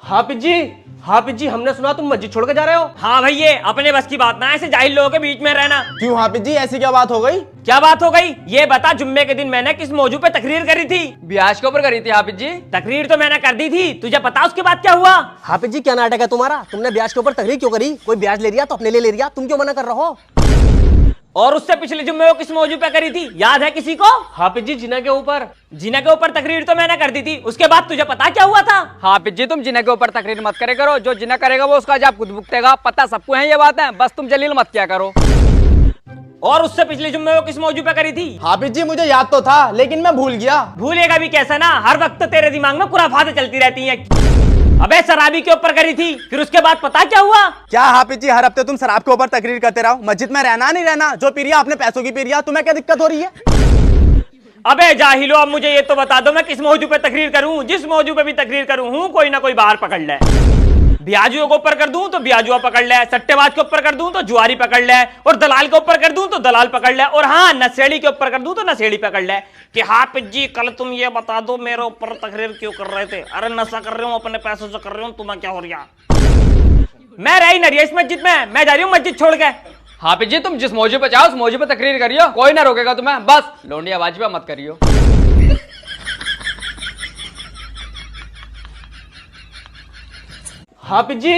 हाफिज जी, हाफिज जी, हमने सुना तुम मस्जिद छोड़ के जा रहे हो। हाँ भाई, ये अपने बस की बात ना, ऐसे जाहिल लोगों के बीच में रहना। क्यों हाफिज जी, ऐसी क्या बात हो गई? क्या बात हो गई ये बता। जुम्मे के दिन मैंने किस मौजू पे तकरीर करी थी? ब्याज के ऊपर करी थी हाफिज जी। तकरीर तो मैंने कर दी थी, तुझे पता उसके बाद क्या हुआ? हाफिज जी, क्या नाटक है तुम्हारा? तुमने ब्याज के ऊपर तकरीर क्यों करी? कोई ब्याज ले लिया तो अपने लिए ले लिया, तुम क्यों मना कर रहे हो? और उससे पिछले जुम्मे वो किस मौजू पे करी थी, याद है किसी को? हाफिज जी, जिना के ऊपर। जिना के ऊपर तकरीर तो मैंने कर दी थी, उसके बाद तुझे पता क्या हुआ था? हाफिज जी, तुम जिना के ऊपर तकरीर मत करे करो। जो जिना करेगा वो उसका अजाब खुद भुगतेगा। पता सबको है ये बात है, बस तुम जलील मत किया करो। और उससे पिछले जुम्मे वो किस मौजू पे करी थी? हाफिज जी, मुझे याद तो था लेकिन मैं भूल गया। भूलेगा भी कैसा ना, हर वक्त तेरे दिमाग में खुराफातें चलती रहती हैं। अबे शराबी के ऊपर करी थी, फिर उसके बाद पता क्या हुआ? क्या हाफिज जी, हर हफ्ते तुम शराब के ऊपर तकरीर करते रहो। मस्जिद में रहना नहीं रहना, जो पी रिया अपने पैसों की पी रिया, तुम्हें क्या दिक्कत हो रही है? अबे जाहिलो, अब मुझे ये तो बता दो मैं किस मौजू पे तकरीर करूं? जिस मौजू पे भी तकरीर करूं हूं, कोई ना कोई बाहर पकड़ ले। ब्याजुओं के ऊपर कर दूं तो ब्याजुआ पकड़ ले, सट्टेबाज के ऊपर कर दूं तो जुआरी पकड़ ले, और दलाल के ऊपर कर दूं तो दलाल पकड़ ले, और हाँ, नशेड़ी के ऊपर कर दूं तो नशेड़ी पकड़ ले। कि हाफिज जी, कल तुम ये बता दो मेरे ऊपर तकरीर क्यों कर रहे थे? अरे नशा कर रहे हूं, अपने पैसों से कर रहे हूं, तुम्हें क्या हो रहा? मैं रही न रही इस मस्जिद में, मैं जा रही हूँ मस्जिद छोड़ के। हाफिज जी, तुम जिस मौजू पे चाहो उस मौजू पे तकरीर करियो, कोई ना रोकेगा तुम्हें। बस लोंडिया वाजिबा मत करियो। हाफिज जी,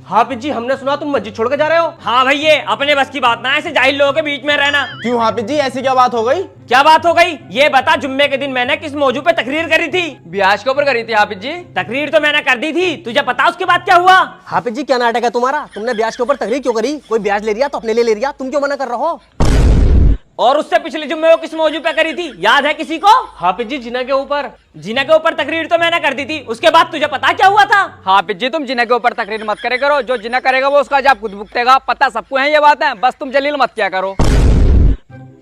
हाफिज जी, हमने सुना तुम मस्जिद छोड़ के जा रहे हो। हाँ भाई, ये अपने बस की बात ना, ऐसे जाहिल लोगों के बीच में रहना। क्यों हाफिज जी, ऐसी क्या बात हो गई? क्या बात हो गई ये बता। जुम्मे के दिन मैंने किस मौजू पे तकरीर करी थी? ब्याज के ऊपर करी थी हाफिज जी। तकरीर तो मैंने कर दी थी, तुझे पता उसके बाद क्या हुआ? हाफिज जी, क्या नाटक है तुम्हारा? तुमने ब्याज के ऊपर तकरीर क्यों करी? कोई ब्याज ले लिया तो अपने लिए ले लिया, तुम क्यों मना कर रहे हो? और उससे पिछले जुम्मे वो किस मौजू पे करी थी, याद है किसी को? हाफिज जी, जिना के ऊपर। जिना के ऊपर तकरीर तो मैंने कर दी थी, उसके बाद तुझे पता क्या हुआ था? हाफिज जी, तुम जिना के ऊपर तकरीर मत करे करो। जो जिना करेगा वो उसका अजाब खुद भुगतेगा। पता सबको है ये बात है, बस तुम जलील मत किया करो।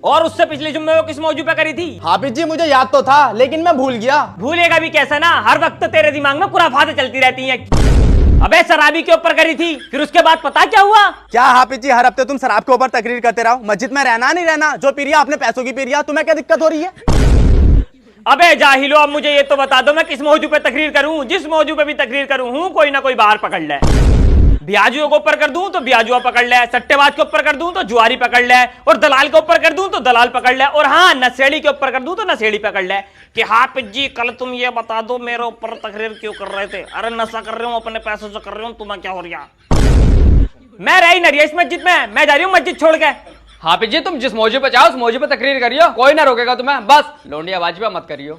और उससे पिछले जुम्मे वो किस मौजू पे करी थी? हाफिज जी, मुझे याद तो था लेकिन मैं भूल गया। भूलेगा भी कैसा ना, हर वक्त तेरे दिमाग में खुराफातें चलती रहती हैं। अबे शराबी के ऊपर करी थी, फिर उसके बाद पता क्या हुआ? क्या हाफिज जी, हर हफ्ते तुम शराब के ऊपर तकरीर करते रहो। मस्जिद में रहना नहीं रहना, जो पी रिया अपने पैसों की पी रिया, तुम्हें क्या दिक्कत हो रही है? अबे जाहिलो, अब मुझे ये तो बता दो मैं किस मौजू पे तकरीर करूं? जिस मौजू पे भी तकरीर करूं हूं, कोई ना कोई बाहर पकड़ ले। ब्याजुओं के ऊपर कर दूं तो ब्याजुआ पकड़ ले, सट्टेबाज के ऊपर कर दूं तो जुआरी पकड़ ले, और दलाल के ऊपर कर दूं तो दलाल पकड़ ले, और हाँ, नशेड़ी के ऊपर कर दूं तो नशेड़ी पकड़ ले। कि हाफिज जी, कल तुम ये बता दो मेरे ऊपर तकरीर क्यों कर रहे थे? अरे नशा कर रहे हूं, अपने पैसों से कर रहे हूं, तुम्हें क्या हो रहा? मैं रही न रही इस मस्जिद में, मैं जा रही हूँ मस्जिद छोड़ के। हाफिज जी, तुम जिस मौजू पे चाहो उस मौजू पे तकरीर करियो, कोई ना रोकेगा तुम्हें। बस लोंडिया वाजिबा मत करियो।